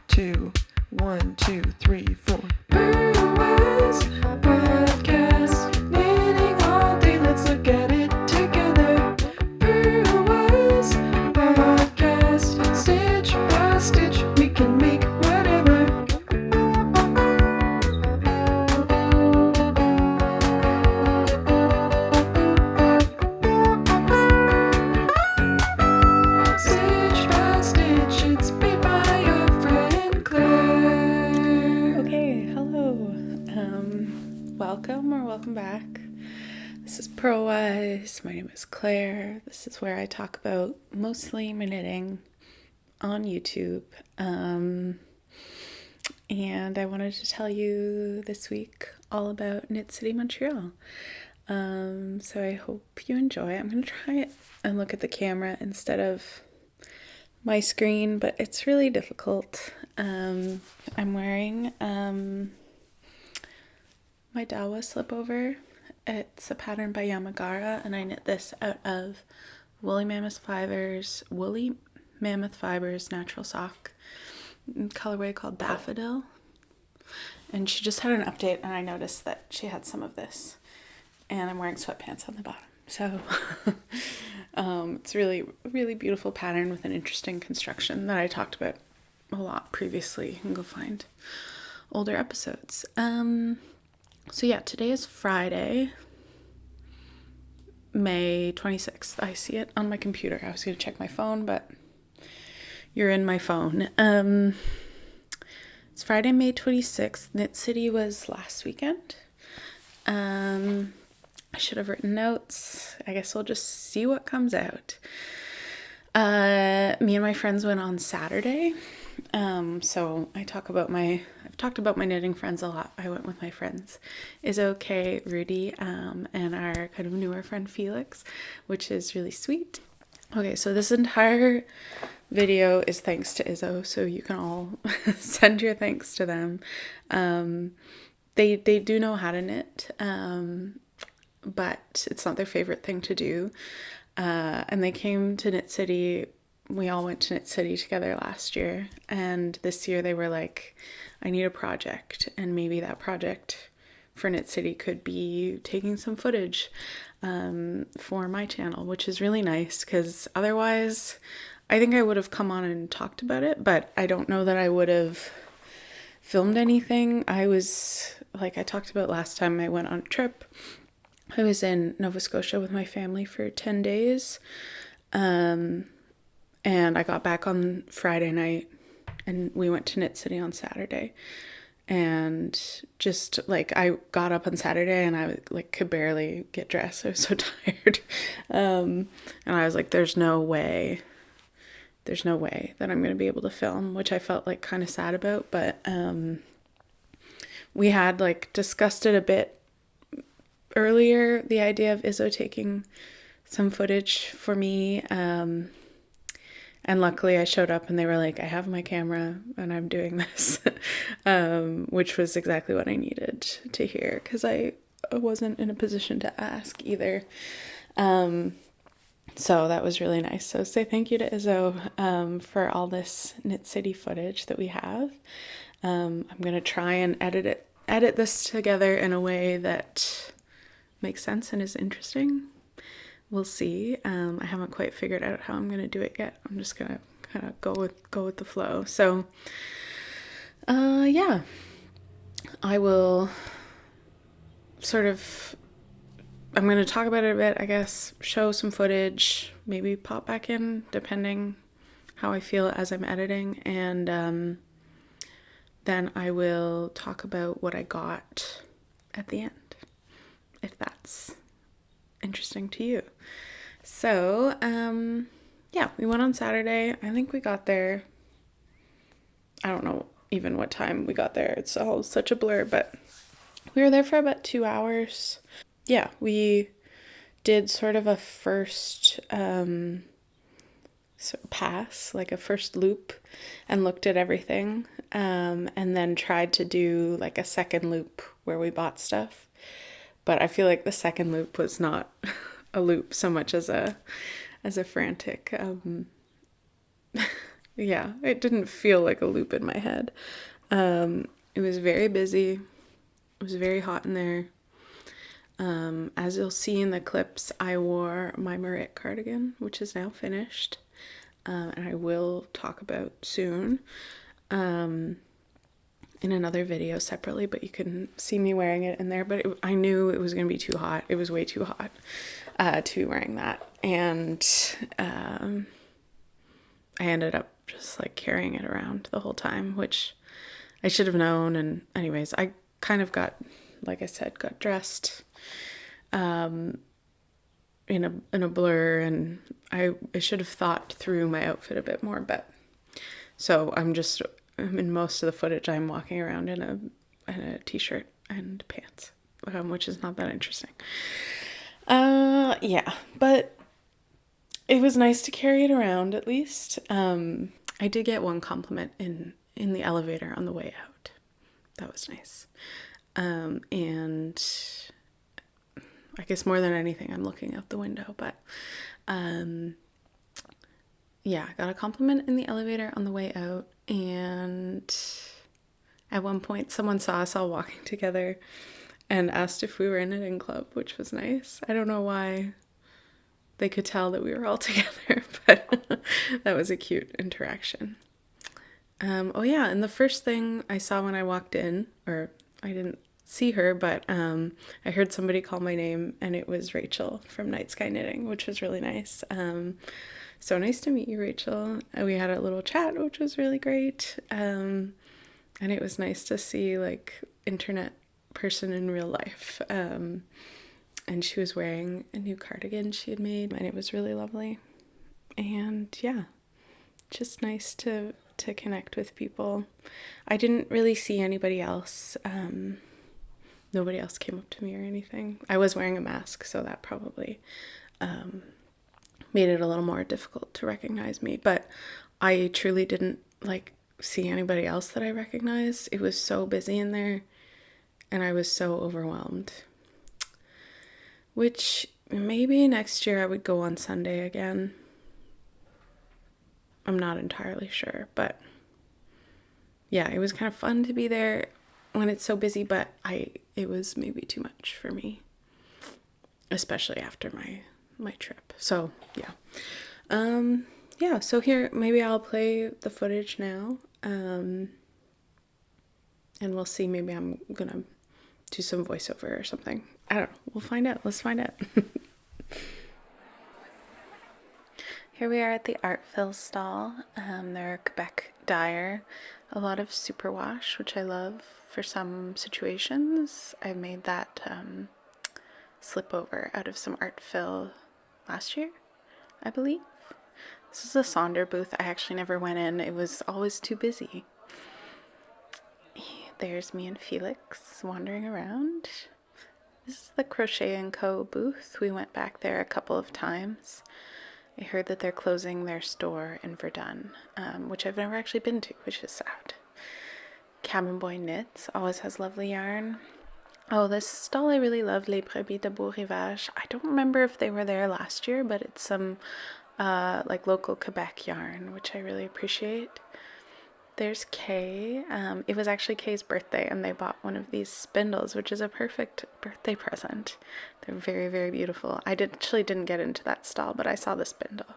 2, 1, 2, 3, 4. Purlwise podcast, knitting all day. Let's look at it together. Purlwise podcast, stitch by stitch, we can make whatever. Stitch by stitch, it's made by your friend Claire. Okay, hello. Welcome back. This is Purlwise. My name is Claire. This is where I talk about mostly my knitting on YouTube. And I wanted to tell you this week all about Knit City, Montreal. So I hope you enjoy. I'm going to try it and look at the camera instead of my screen, but it's really difficult. I'm wearing my Dawa slipover. It's a pattern by Yamagara, and I knit this out of Woolly Mammoth Fibers Natural Sock colorway called Daffodil. And she just had an update, and I noticed that she had some of this, and I'm wearing sweatpants on the bottom. So it's really, really beautiful pattern with an interesting construction that I talked about a lot previously. You can go find older episodes. So yeah, today is Friday, May 26th. I see it on my computer. I was going to check my phone, but you're in my phone. It's Friday, May 26th. Knit City was last weekend. I should have written notes. I guess we'll just see what comes out. Me and my friends went on Saturday. So I've talked about my knitting friends a lot. I went with my friends Izzo, Rudy, and our kind of newer friend Felix, which is really sweet. Okay, so this entire video is thanks to Izzo, so you can all send your thanks to them. They do know how to knit, but it's not their favorite thing to do. And they came to Knit City. We all went to Knit City together last year, and this year they were like, I need a project, and maybe that project for Knit City could be taking some footage for my channel, which is really nice, because otherwise I think I would have come on and talked about it, but I don't know that I would have filmed anything. I was, like I talked about last time I went on a trip, I was in Nova Scotia with my family for 10 days, and I got back on Friday night, and we went to Knit City on Saturday. And just like I got up on Saturday and I like could barely get dressed. I was so tired. And I was like, there's no way that I'm going to be able to film, which I felt like kind of sad about. But we had like discussed it a bit earlier, the idea of Izzo taking some footage for me. And luckily I showed up and they were like, I have my camera and I'm doing this, which was exactly what I needed to hear, because I wasn't in a position to ask either. So that was really nice. So say thank you to Izzo for all this Knit City footage that we have. I'm going to try and edit this together in a way that makes sense and is interesting. We'll see. I haven't quite figured out how I'm going to do it yet. I'm just going to kind of go with the flow. So, yeah, I will I'm going to talk about it a bit, I guess, show some footage, maybe pop back in, depending how I feel as I'm editing. And then I will talk about what I got at the end, if that's interesting to you. So, yeah, we went on Saturday. I think we got there, I don't know even what time we got there. It's all such a blur, but we were there for about 2 hours. Yeah, we did sort of a first pass, like a first loop, and looked at everything, and then tried to do like a second loop where we bought stuff. But I feel like the second loop was not a loop so much as a frantic Yeah, it didn't feel like a loop in my head. It was very busy. It was very hot in there. As you'll see in the clips, I wore my Marit cardigan, which is now finished, and I will talk about soon in another video separately, but you can see me wearing it in there. But I knew it was going to be too hot. It was way too hot to be wearing that. And I ended up just like carrying it around the whole time, which I should have known. And anyways, I kind of got, like I said, got dressed in a blur, and I should have thought through my outfit a bit more. But so I'm in most of the footage, I'm walking around in a t-shirt and pants, which is not that interesting. Yeah, but it was nice to carry it around at least. I did get one compliment in the elevator on the way out. That was nice. And I guess more than anything, I'm looking out the window, but yeah, I got a compliment in the elevator on the way out, and at one point someone saw us all walking together and asked if we were in a knitting club, which was nice. I don't know why they could tell that we were all together, but that was a cute interaction. Oh yeah, and the first thing I saw when I walked in, or I didn't see her, but I heard somebody call my name, and it was Rachel from Night Sky Knitting, which was really nice. So nice to meet you, Rachel. We had a little chat, which was really great. And it was nice to see like internet person in real life. And she was wearing a new cardigan she had made, and it was really lovely. And yeah, just nice to connect with people. I didn't really see anybody else. Nobody else came up to me or anything. I was wearing a mask, so that probably made it a little more difficult to recognize me. But I truly didn't like see anybody else that I recognized. It was so busy in there, and I was so overwhelmed. Which maybe next year I would go on Sunday again. I'm not entirely sure, but yeah, it was kind of fun to be there when it's so busy, but it was maybe too much for me, especially after my trip. So yeah. Yeah, so here maybe I'll play the footage now. And we'll see, maybe I'm gonna do some voiceover or something. I don't know. We'll find out. Let's find out. Here we are at the Art Fill stall. They're a Quebec dyer. A lot of superwash, which I love for some situations. I made that slip over out of some Art Fill last year, I believe. This is a Sonder booth. I actually never went in. It was always too busy. There's me and Felix wandering around. This is the Crochet & Co. booth. We went back there a couple of times. I heard that they're closing their store in Verdun, which I've never actually been to, which is sad. Cabin Boy Knits always has lovely yarn. Oh, this stall I really love, Les Brebis de Beau Rivage. I don't remember if they were there last year, but it's some like local Quebec yarn, which I really appreciate. There's Kay. It was actually Kay's birthday, and they bought one of these spindles, which is a perfect birthday present. They're very, very beautiful. I actually didn't get into that stall, but I saw the spindle.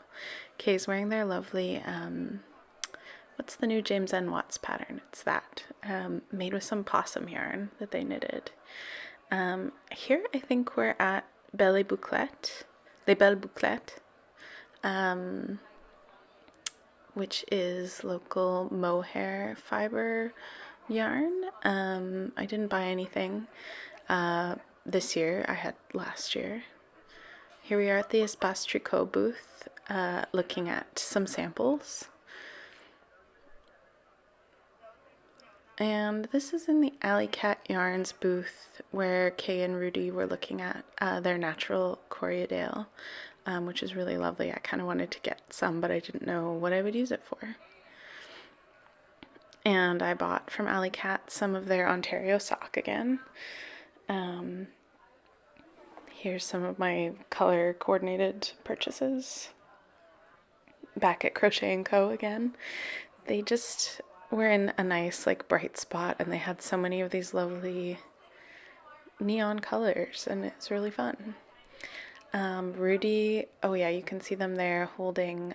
Kay's wearing their lovely, what's the new James N. Watts pattern? It's that, made with some possum yarn that they knitted. Here I think we're at Les Belles Bouclettes. Which is local mohair fiber yarn. I didn't buy anything this year. I had last year. Here we are at the Espace Tricot booth, looking at some samples. And this is in the Alley Cat Yarns booth, where Kay and Rudy were looking at their natural Corriedale, which is really lovely. I kind of wanted to get some, but I didn't know what I would use it for. And I bought from Alley Cat some of their Ontario sock again. Here's some of my color coordinated purchases. back at Crochet & Co. again. They just were in a nice, like, bright spot, and they had so many of these lovely neon colors, and it's really fun. Rudy, oh yeah, you can see them there holding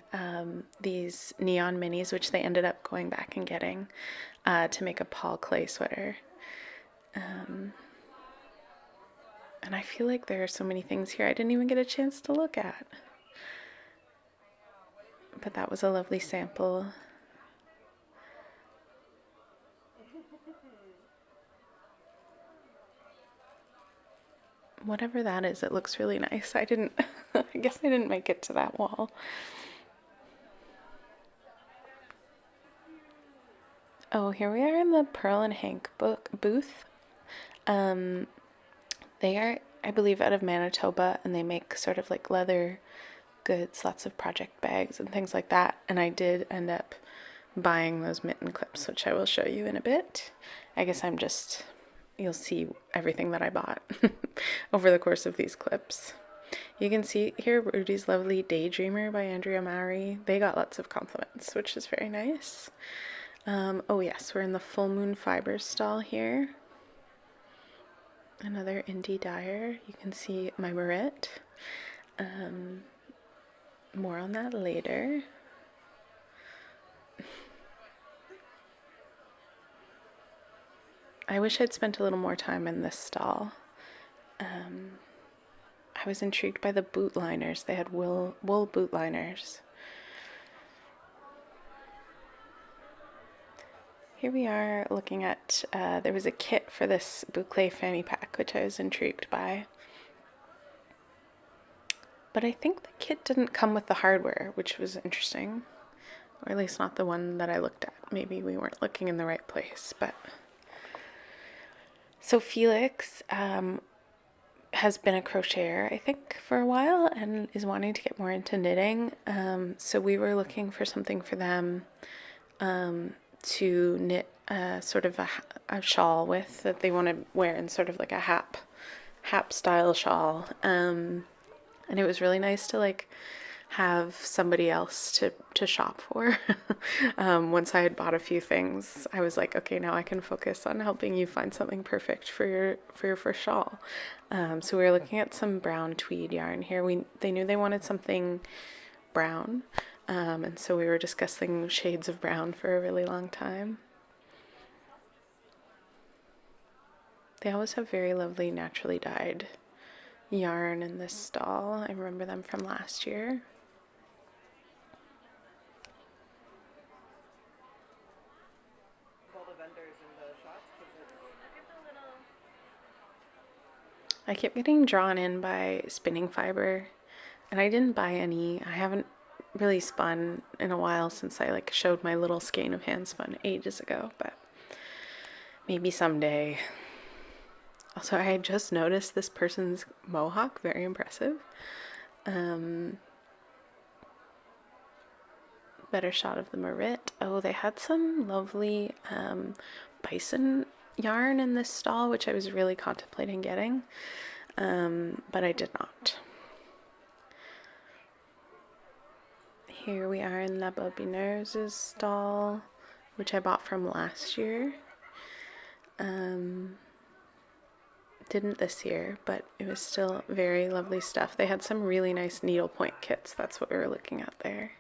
these neon minis, which they ended up going back and getting to make a Paul Clay sweater. And I feel like there are so many things here I didn't even get a chance to look at. But that was a lovely sample. Whatever that is, it looks really nice. I guess I didn't make it to that wall. Oh, here we are in the Pearl and Hank book booth. They are, I believe, out of Manitoba, and they make sort of like leather goods, lots of project bags and things like that. And I did end up buying those mitten clips, which I will show you in a bit. I guess you'll see everything that I bought over the course of these clips. You can see here Rudy's Lovely Daydreamer by Andrea Mowry. They got lots of compliments, which is very nice. Oh yes, we're in the Full Moon Fibers stall here. Another indie dyer. You can see my Marit. More on that later. I wish I'd spent a little more time in this stall. I was intrigued by the boot liners. They had wool boot liners. Here we are looking at, there was a kit for this boucle fanny pack, which I was intrigued by. But I think the kit didn't come with the hardware, which was interesting. Or at least not the one that I looked at. Maybe we weren't looking in the right place, but... So Felix has been a crocheter, I think, for a while and is wanting to get more into knitting. So we were looking for something for them to knit sort of a shawl with that they want to wear in sort of like a hap style shawl. And it was really nice to like have somebody else to shop for. Once I had bought a few things, I was like, okay, now I can focus on helping you find something perfect for your first shawl. So we were looking at some brown tweed yarn here. They knew they wanted something brown, and so we were discussing shades of brown for a really long time. They always have very lovely naturally dyed yarn in this stall. I remember them from last year. I kept getting drawn in by spinning fiber, and I didn't buy any. I haven't really spun in a while since I like showed my little skein of hand spun ages ago, but maybe someday. Also, I had just noticed this person's mohawk, very impressive. Better shot of the Marit. Oh, they had some lovely bison yarn in this stall, which I was really contemplating getting, but I did not. Here we are in La Bobineur's stall, which I bought from last year. Didn't this year, but it was still very lovely stuff. They had some really nice needlepoint kits. That's what we were looking at there.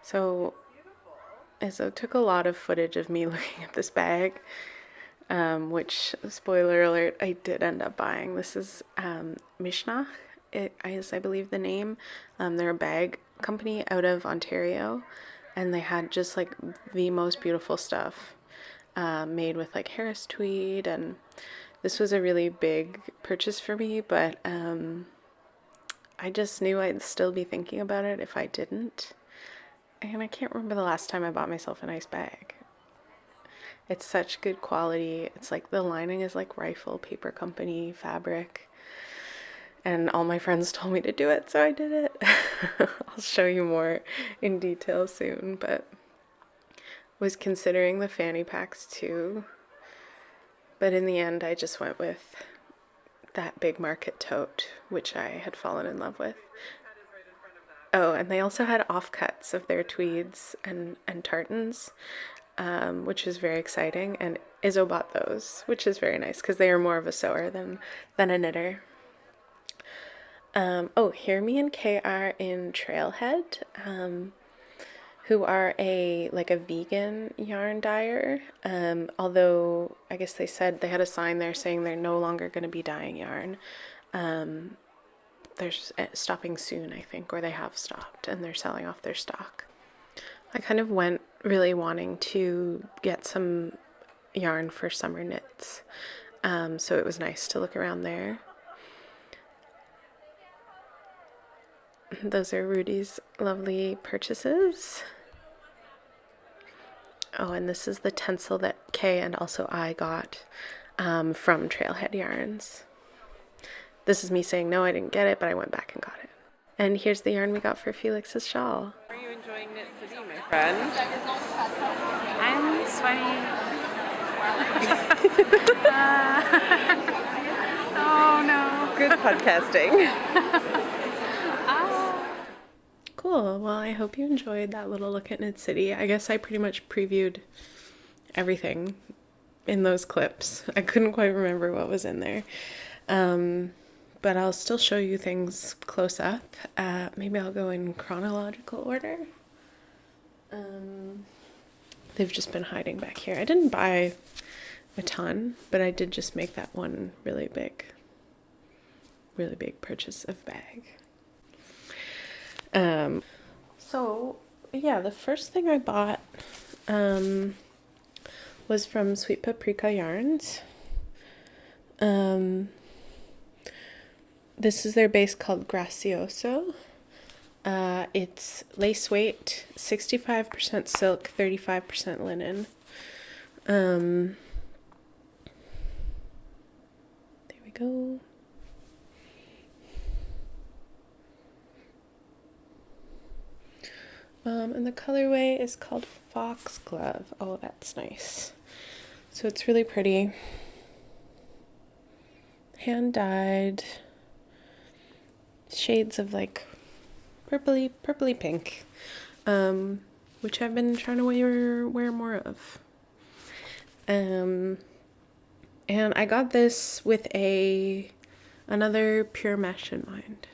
So Izzo took a lot of footage of me looking at this bag, which, spoiler alert, I did end up buying. This is Mishnach, is I believe the name. They're a bag company out of Ontario, and they had just like the most beautiful stuff made with like Harris tweed, and this was a really big purchase for me, but I just knew I'd still be thinking about it if I didn't. And I can't remember the last time I bought myself a nice bag. It's such good quality. It's like the lining is like Rifle Paper Company fabric. And all my friends told me to do it, so I did it. I'll show you more in detail soon, but was considering the fanny packs too. But in the end, I just went with that big market tote, which I had fallen in love with. Oh, and they also had offcuts of their tweeds and tartans, which was very exciting. And Izzo bought those, which is very nice because they are more of a sewer than a knitter. Here me and Kay are in Trailhead, who are a vegan yarn dyer. Although I guess they said they had a sign there saying they're no longer going to be dyeing yarn. They're stopping soon, I think, or they have stopped, and they're selling off their stock. I kind of went really wanting to get some yarn for summer knits, so it was nice to look around there. Those are Rudy's lovely purchases. Oh, and this is the tencel that Kay and also I got from Trailhead Yarns. This is me saying, no, I didn't get it, but I went back and got it. And here's the yarn we got for Felix's shawl. Are you enjoying Knit City, my friend? I'm sweating. Oh no. Good podcasting. Cool. Well, I hope you enjoyed that little look at Knit City. I guess I pretty much previewed everything in those clips. I couldn't quite remember what was in there. But I'll still show you things close up. Maybe I'll go in chronological order. They've just been hiding back here. I didn't buy a ton, but I did just make that one really big purchase of bag. So yeah, the first thing I bought was from Sweet Paprika Yarns. This is their base called Gracioso. It's lace weight, 65% silk, 35% linen. There we go. And the colorway is called Foxglove. Oh, that's nice. So it's really pretty. Hand dyed. Shades of like purpley pink, which I've been trying to wear more of. And I got this with another pure mesh in mind.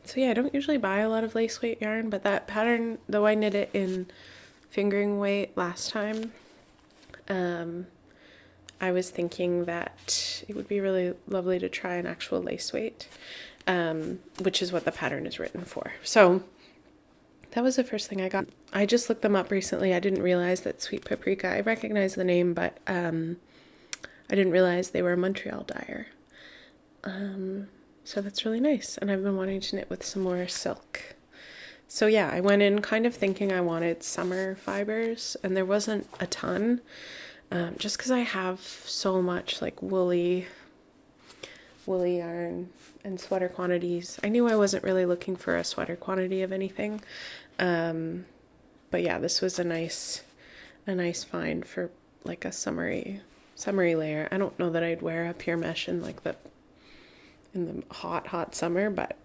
So yeah, I don't usually buy a lot of lace weight yarn, but that pattern, though I knit it in fingering weight last time, I was thinking that it would be really lovely to try an actual lace weight, which is what the pattern is written for. So that was the first thing I got. I just looked them up recently. I didn't realize that Sweet Paprika, I recognize the name, but I didn't realize they were a Montreal dyer. So that's really nice. And I've been wanting to knit with some more silk. So yeah, I went in kind of thinking I wanted summer fibers, and there wasn't a ton. Just because I have so much like woolly yarn and sweater quantities. I knew I wasn't really looking for a sweater quantity of anything. But yeah, this was a nice find for like a summery layer. I don't know that I'd wear a pure mesh in the hot summer, but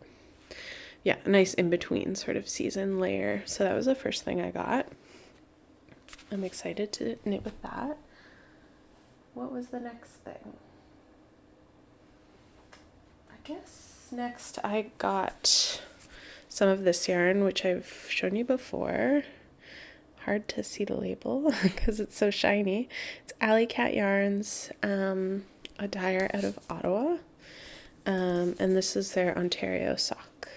yeah, a nice in-between sort of season layer. So that was the first thing I got. I'm excited to knit with that. What was the next thing? I guess next I got some of this yarn, which I've shown you before. Hard to see the label because it's so shiny. It's Alley Cat Yarns, a dyer out of Ottawa. And this is their Ontario sock.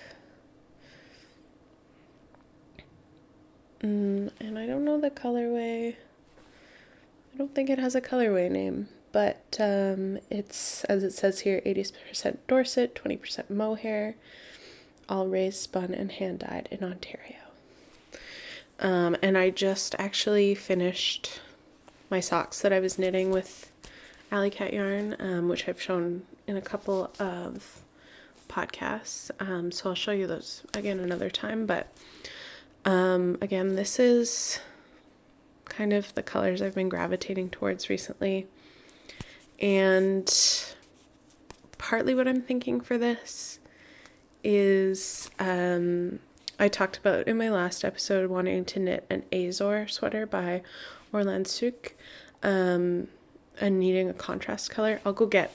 And I don't know the colorway. I don't think it has a colorway name, but it's, as it says here, 80% Dorset, 20% mohair, all raised, spun, and hand dyed in Ontario. And I just actually finished my socks that I was knitting with Alley Cat yarn, which I've shown in a couple of podcasts. So I'll show you those again another time. But again, this is kind of the colors I've been gravitating towards recently. And partly what I'm thinking for this is I talked about in my last episode wanting to knit an Azor sweater by Orland Souk and needing a contrast color. Okay,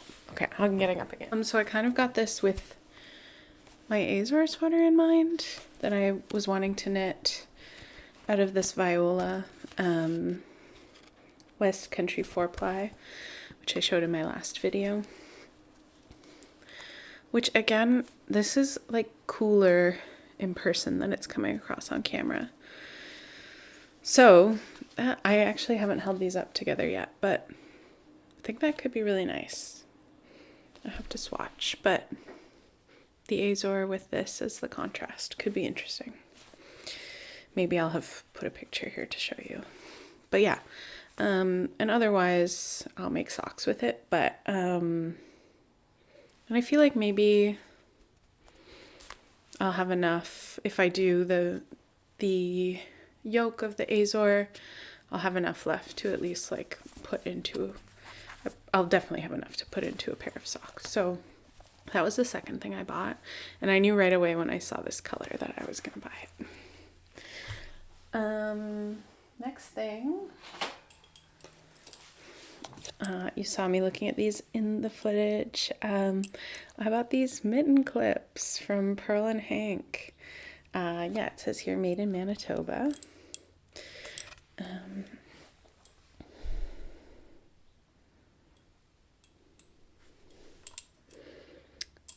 I'm getting up again. So I kind of got this with my Azor sweater in mind that I was wanting to knit out of this Viola West Country 4-ply, which I showed in my last video. Which again, this is like cooler in person than it's coming across on camera. So I actually haven't held these up together yet, but I think that could be really nice. I have to swatch, but the Azor with this as the contrast could be interesting. Maybe I'll have put a picture here to show you. But yeah, and otherwise I'll make socks with it, but and I feel like maybe I'll have enough if I do the yoke of the Azor. I'll have enough left to at least like put into I'll definitely have enough to put into a pair of socks. So that was the second thing I bought, and I knew right away when I saw this color that I was gonna buy it. Next thing, you saw me looking at these in the footage. I bought these mitten clips from Pearl and Hank. Yeah, it says here made in Manitoba.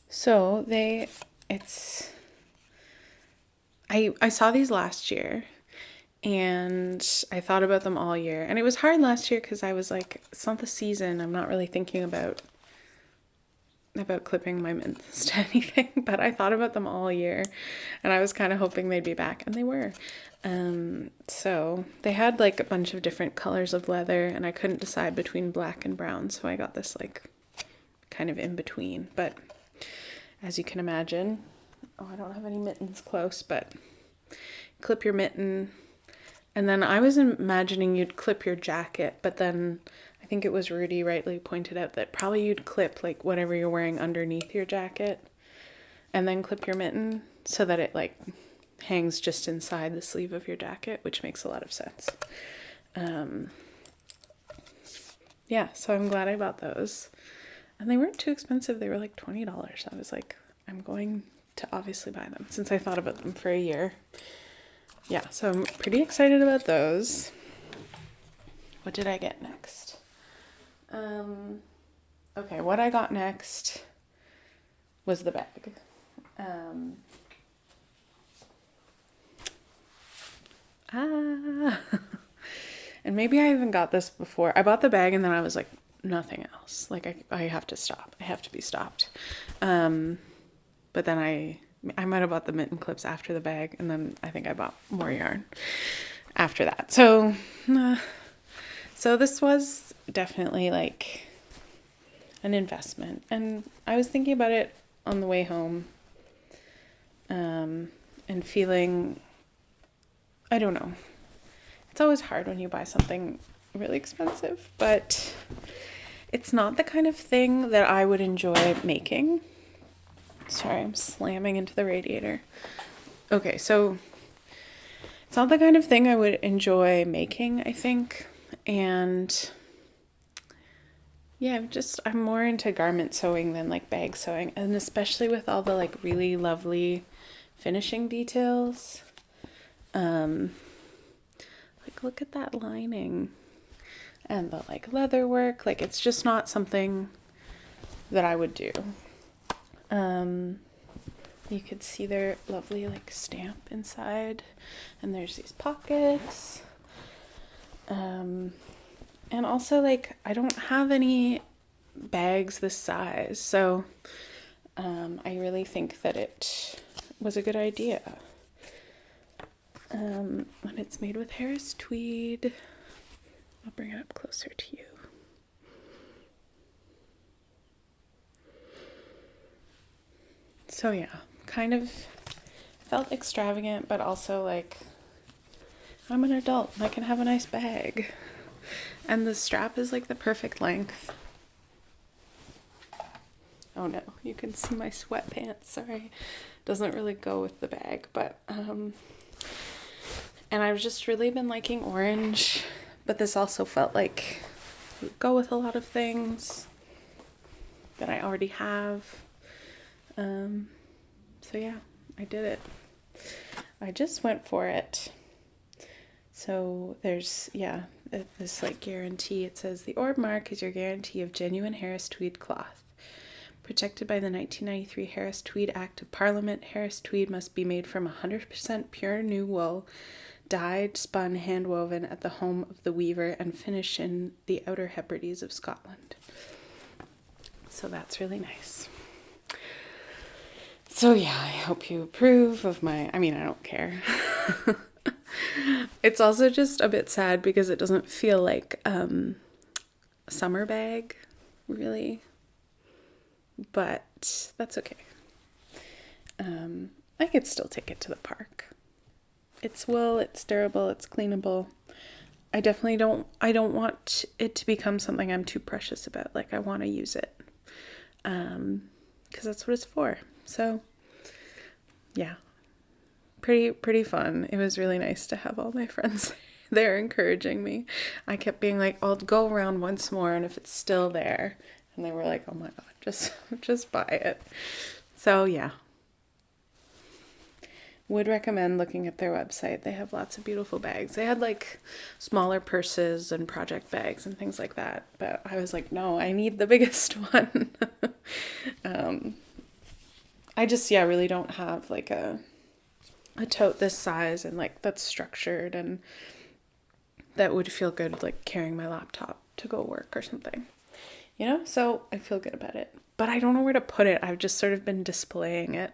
So I saw these last year and I thought about them all year. And it was hard last year because I was like, it's not the season. I'm not really thinking about clipping my mittens to anything, but I thought about them all year and I was kind of hoping they'd be back, and they were. So they had like a bunch of different colors of leather and I couldn't decide between black and brown. So I got this like kind of in between, but as you can imagine, I don't have any mittens close, but clip your mitten. And then I was imagining you'd clip your jacket, but then I think it was Rudy rightly pointed out that probably you'd clip like whatever you're wearing underneath your jacket and then clip your mitten so that it like hangs just inside the sleeve of your jacket, which makes a lot of sense. Yeah, so I'm glad I bought those. And they weren't too expensive. They were like $20. I was like, I'm going to obviously buy them since I thought about them for a year. Yeah, so I'm pretty excited about those. What did I get next? Okay, what I got next was the bag. And maybe I even got this before. I bought the bag and then I was like, nothing else. Like I have to stop. I have to be stopped. But then I might have bought the mitten clips after the bag, and then I think I bought more yarn after that. So this was definitely like an investment, and I was thinking about it on the way home, and feeling, I don't know. It's always hard when you buy something really expensive, but it's not the kind of thing that I would enjoy making. Sorry, I'm slamming into the radiator. Okay, so it's not the kind of thing I would enjoy making, I think. And yeah, I'm more into garment sewing than like bag sewing, and especially with all the like really lovely finishing details. Like look at that lining. And the like leather work, like it's just not something that I would do. You could see their lovely like stamp inside, and there's these pockets. And also like I don't have any bags this size, so I really think that it was a good idea. And it's made with Harris tweed. I'll bring it up closer to you. So yeah, kind of felt extravagant, but also like I'm an adult and I can have a nice bag. And the strap is like the perfect length. Oh no, you can see my sweatpants, sorry. Doesn't really go with the bag, but, and I've just really been liking orange, but this also felt like it would go with a lot of things that I already have. So yeah, I did it. I just went for it. So there's, this like guarantee. It says the orb mark is your guarantee of genuine Harris tweed cloth. Protected by the 1993 Harris Tweed Act of Parliament, Harris tweed must be made from 100% pure new wool, dyed, spun, hand-woven at the home of the weaver, and finished in the Outer Hebrides of Scotland. So that's really nice. So yeah, I hope you approve of my, I don't care. It's also just a bit sad because it doesn't feel like a summer bag, really. But that's okay. I could still take it to the park. It's wool, it's durable, it's cleanable. I don't want it to become something I'm too precious about. Like, I want to use it. Because that's what it's for. So, yeah. Pretty fun. It was really nice to have all my friends there encouraging me. I kept being like, I'll go around once more, and if it's still there. And they were like, oh my God, just buy it. So yeah. Would recommend looking at their website. They have lots of beautiful bags. They had like smaller purses and project bags and things like that. But I was like, no, I need the biggest one. I just, really don't have like a tote this size and like that's structured and that would feel good like carrying my laptop to go work or something. So I feel good about it, but I don't know where to put it. I've just sort of been displaying it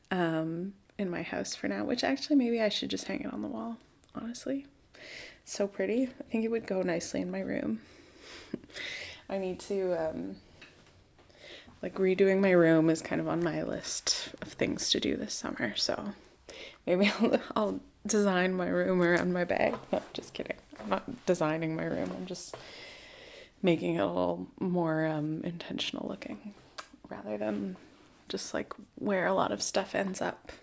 in my house for now, which actually maybe I should just hang it on the wall, honestly. So pretty. I think it would go nicely in my room. I need to, like redoing my room is kind of on my list of things to do this summer, so maybe I'll design my room around my bag. No, just kidding. I'm not designing my room. I'm just making it a little more intentional looking rather than just like where a lot of stuff ends up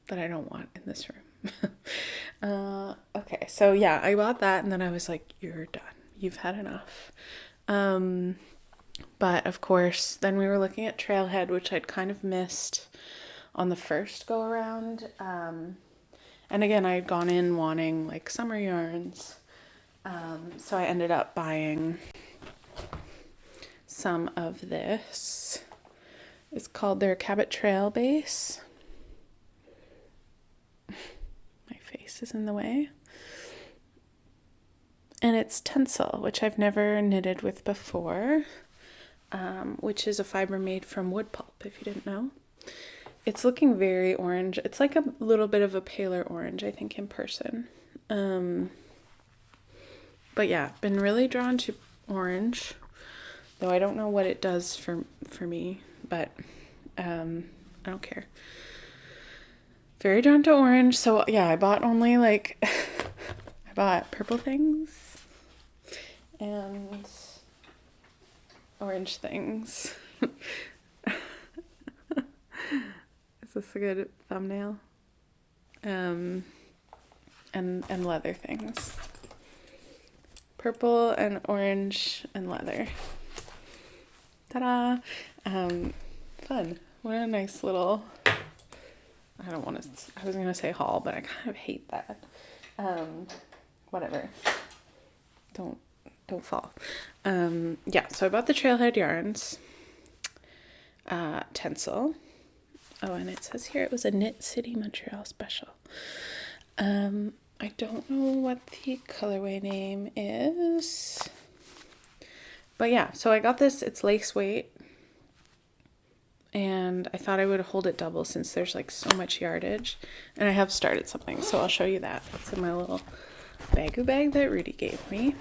that I don't want in this room. Okay, so yeah, I bought that and then I was like, you're done. You've had enough. But of course, then we were looking at Trailhead, which I'd kind of missed on the first go around. And again, I had gone in wanting like summer yarns. So I ended up buying some of this. It's called their Cabot Trail base. My face is in the way. And it's tencel, which I've never knitted with before, which is a fiber made from wood pulp, if you didn't know. It's looking very orange. It's like a little bit of a paler orange, I think, in person. But yeah, been really drawn to orange, though I don't know what it does for me, but I don't care. Very drawn to orange, so yeah, I bought only like, I bought purple things and orange things. Is this a good thumbnail? And leather things. Purple and orange and leather. Ta-da! Fun. What a nice little, I was going to say haul, but I kind of hate that. Whatever. Don't fall. Yeah, so I bought the Trailhead yarns. Tencel. Oh, and it says here it was a Knit City Montreal special. I don't know what the colorway name is. But yeah, so I got this. It's lace weight. And I thought I would hold it double since there's like so much yardage. And I have started something, so I'll show you that. It's in my little bagoo bag that Rudy gave me.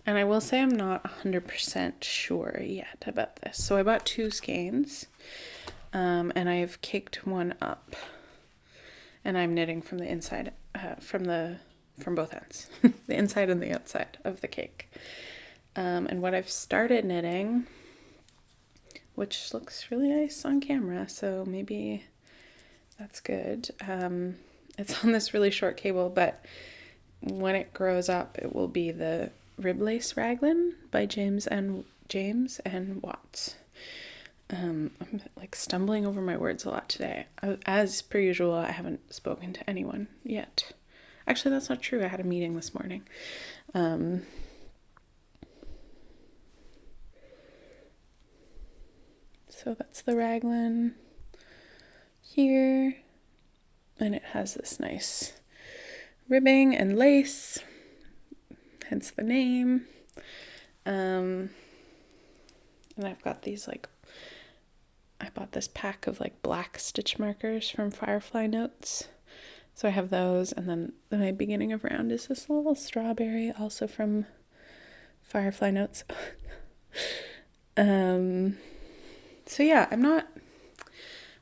And I will say I'm not 100% sure yet about this. So I bought 2 skeins. And I've caked one up. and I'm knitting from the inside, from both ends, the inside and the outside of the cake. And what I've started knitting, which looks really nice on camera, so maybe that's good. It's on this really short cable, but when it grows up, it will be the Rib Lace Raglan by James and Watts. I'm like stumbling over my words a lot today. As per usual, I haven't spoken to anyone yet. Actually, that's not true. I had a meeting this morning. So that's the raglan here. And it has this nice ribbing and lace, hence the name. And I've got these I bought this pack of black stitch markers from Firefly Notes. So I have those, and then my beginning of round is this little strawberry, also from Firefly Notes. So yeah,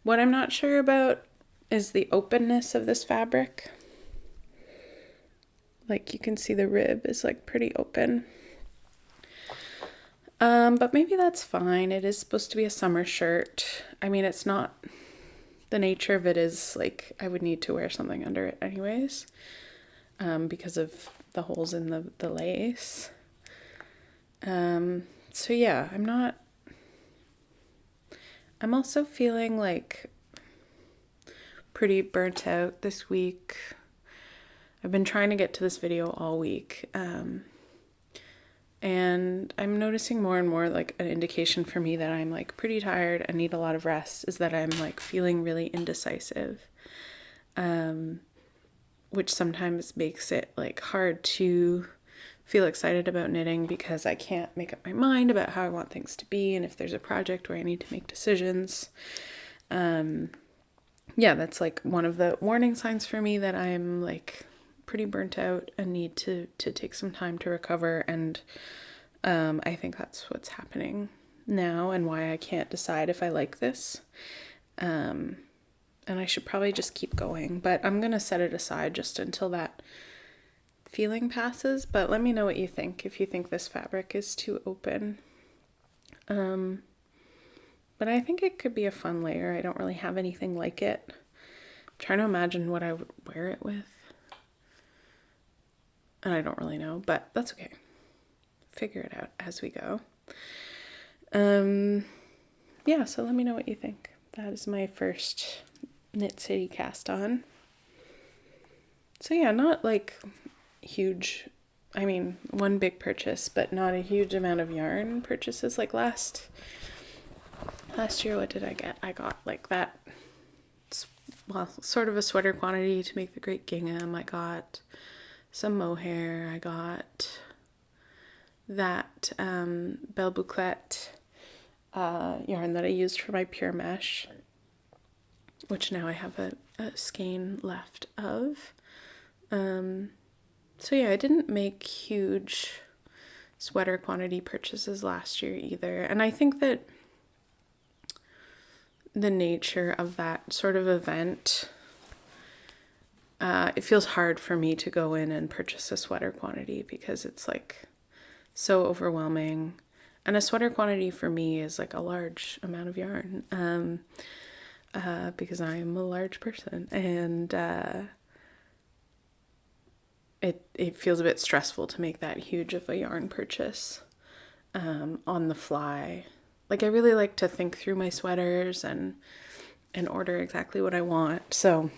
what I'm not sure about is the openness of this fabric. You can see the rib is pretty open. But maybe that's fine. It is supposed to be a summer shirt. I mean, it's not, the nature of it is I would need to wear something under it anyways, because of the holes in the lace. So yeah, I'm also feeling pretty burnt out this week. I've been trying to get to this video all week. And I'm noticing more and more an indication for me that I'm pretty tired and need a lot of rest is that I'm feeling really indecisive. Which sometimes makes it hard to feel excited about knitting because I can't make up my mind about how I want things to be and if there's a project where I need to make decisions. Yeah, that's one of the warning signs for me that I'm pretty burnt out and need to take some time to recover, and I think that's what's happening now and why I can't decide if I like this. And I should probably just keep going, but I'm gonna set it aside just until that feeling passes. But let me know what you think, if you think this fabric is too open. But I think it could be a fun layer. I don't really have anything like it. I'm trying to imagine what I would wear it with. And I don't really know, but that's okay. Figure it out as we go. Yeah, so let me know what you think. That is my first Knit City cast on. So yeah, not huge, I mean, one big purchase, but not a huge amount of yarn purchases. Last year, what did I get? I got that, well, sort of a sweater quantity to make the Great Gingham. I got some mohair. I got that Belle Bouclette yarn that I used for my pure mesh, which now I have a skein left of. So yeah, I didn't make huge sweater quantity purchases last year either. And I think that the nature of that sort of event, it feels hard for me to go in and purchase a sweater quantity because it's so overwhelming. And a sweater quantity for me is a large amount of yarn, because I am a large person, and it feels a bit stressful to make that huge of a yarn purchase on the fly. I really like to think through my sweaters and order exactly what I want. So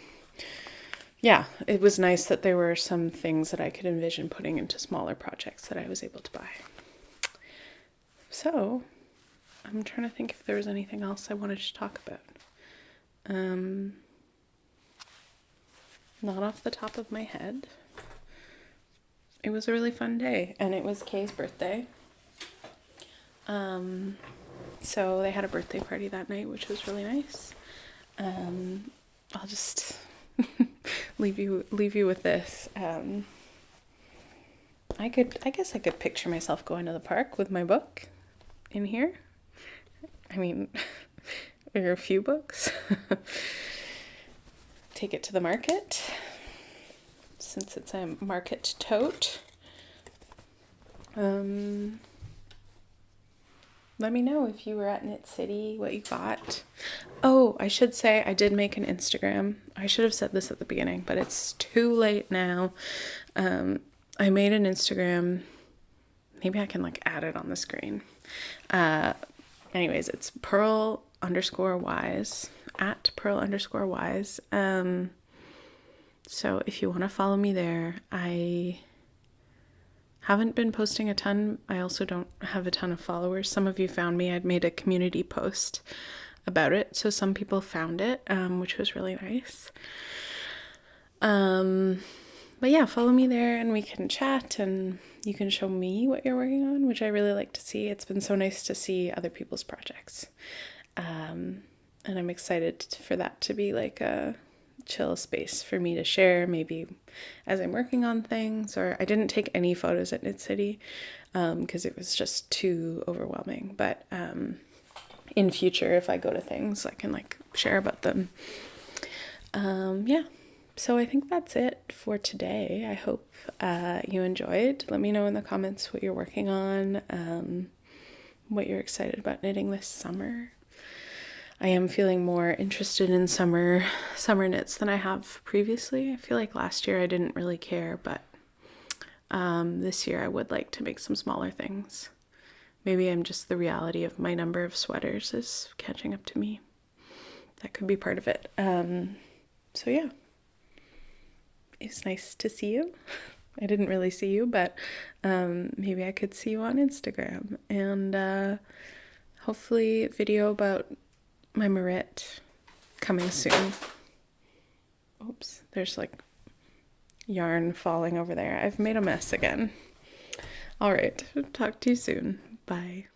yeah, it was nice that there were some things that I could envision putting into smaller projects that I was able to buy. So I'm trying to think if there was anything else I wanted to talk about. Not off the top of my head. It was a really fun day, and it was Kay's birthday. So they had a birthday party that night, which was really nice. I'll just leave you with this. I guess I could picture myself going to the park with my book in here. I mean, there are a few books. take it to the market since it's a market tote. Let me know if you were at Knit City, what you got. Oh, I should say I did make an Instagram. I should have said this at the beginning, but it's too late now. I made an Instagram. Maybe I can like add it on the screen. Anyways, it's Purl_wise, at Purl_wise. So if you want to follow me there, I haven't been posting a ton. I also don't have a ton of followers. Some of you found me. I'd made a community post about it, so some people found it, which was really nice. But yeah, follow me there and we can chat and you can show me what you're working on, which I really like to see. It's been so nice to see other people's projects. And I'm excited for that to be like a chill space for me to share, maybe as I'm working on things. Or I didn't take any photos at Knit City because it was just too overwhelming. But in future, if I go to things, I can like share about them. Yeah. So I think that's it for today. I hope you enjoyed. Let me know in the comments what you're working on, what you're excited about knitting this summer. I am feeling more interested in summer knits than I have previously. I feel like last year I didn't really care, but this year I would like to make some smaller things. Maybe I'm just the reality of my number of sweaters is catching up to me. That could be part of it. So yeah. It's nice to see you. I didn't really see you, but maybe I could see you on Instagram. And hopefully a video about my Marit coming soon. Oops, there's like yarn falling over there. I've made a mess again. All right, talk to you soon. Bye.